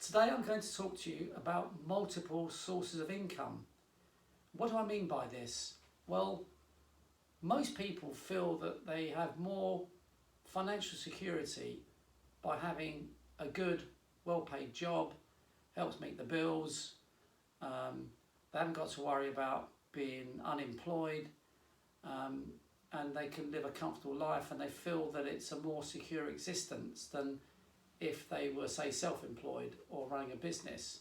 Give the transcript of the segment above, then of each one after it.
Today I'm going to talk to you about multiple sources of income. What do I mean by this? Well, most people feel that they have more financial security by having a good, well-paid job, helps meet the bills, they haven't got to worry about being unemployed, and they can live a comfortable life, and they feel that it's a more secure existence than if they were, say, self-employed or running a business.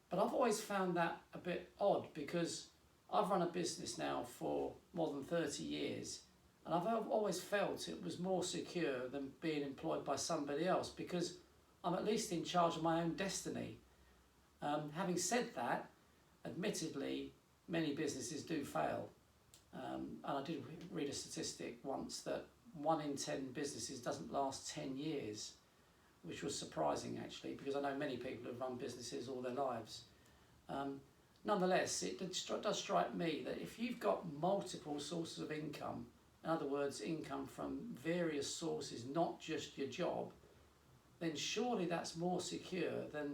But I've always found that a bit odd, because I've run a business now for more than 30 years, and I've always felt it was more secure than being employed by somebody else, because I'm at least in charge of my own destiny. Having said that, admittedly, many businesses do fail. And I did read a statistic once that 1 in 10 businesses doesn't last 10 years, which was surprising actually, because I know many people have run businesses all their lives. Nonetheless, it does strike me that if you've got multiple sources of income, in other words, income from various sources, not just your job, then surely that's more secure than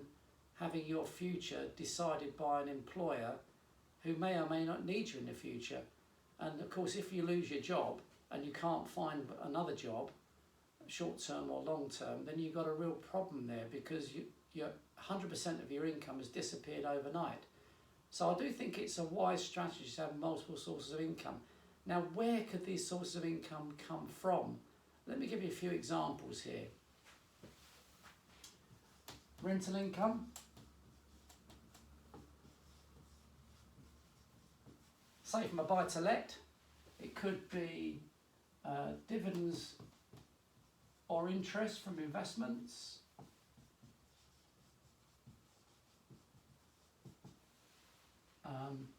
having your future decided by an employer who may or may not need you in the future. And of course, if you lose your job and you can't find another job, short term or long term, then you've got a real problem there, because your 100% of your income has disappeared overnight. So I do think it's a wise strategy to have multiple sources of income. Now, where could these sources of income come from? Let me give you a few examples here. Rental income. Say from a buy-to-let, it could be dividends or interest from investments.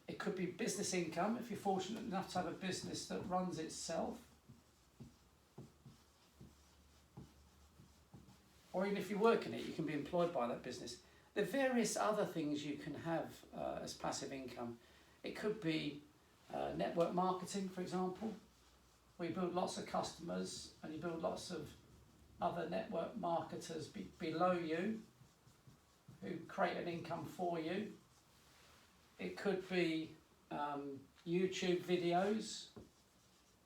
It could be business income if you're fortunate enough to have a business that runs itself. Or even if you work in it, you can be employed by that business. There are various other things you can have as passive income. It could be network marketing, for example, where you build lots of customers and you build lots of other network marketers below you who create an income for you. It could be YouTube videos.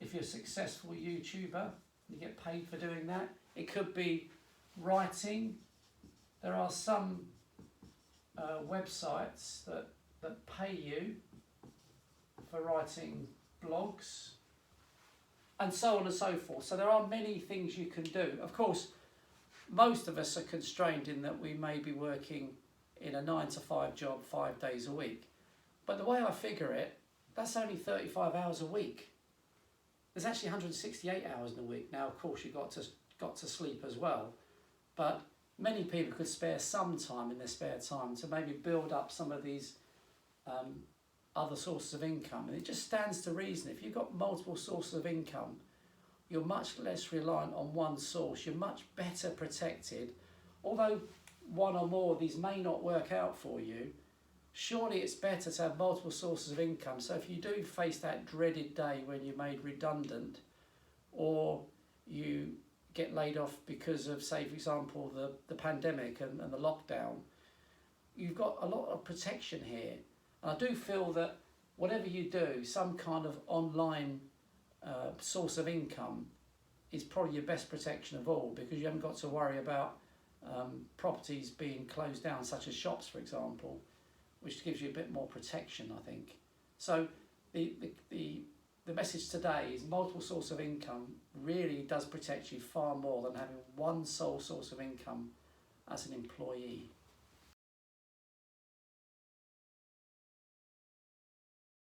If you're a successful YouTuber, you get paid for doing that. It could be writing. There are some websites that pay you for writing blogs, and so on and so forth. So there are many things you can do. Of course, most of us are constrained in that we may be working in a 9-to-5 job 5 days a week. But the way I figure it, that's only 35 hours a week. There's actually 168 hours in a week. Now, of course, you've got to sleep as well. But many people could spare some time in their spare time to maybe build up some of these other sources of income. And it just stands to reason, if you've got multiple sources of income, you're much less reliant on one source. You're much better protected. Although one or more of these may not work out for you, surely it's better to have multiple sources of income. So if you do face that dreaded day when you're made redundant, or you get laid off because of, say, for example, the pandemic and the lockdown, you've got a lot of protection here. And I do feel that whatever you do, some kind of online source of income is probably your best protection of all, because you haven't got to worry about properties being closed down, such as shops, for example, which gives you a bit more protection, I think. So the message today is multiple source of income really does protect you far more than having one sole source of income as an employee.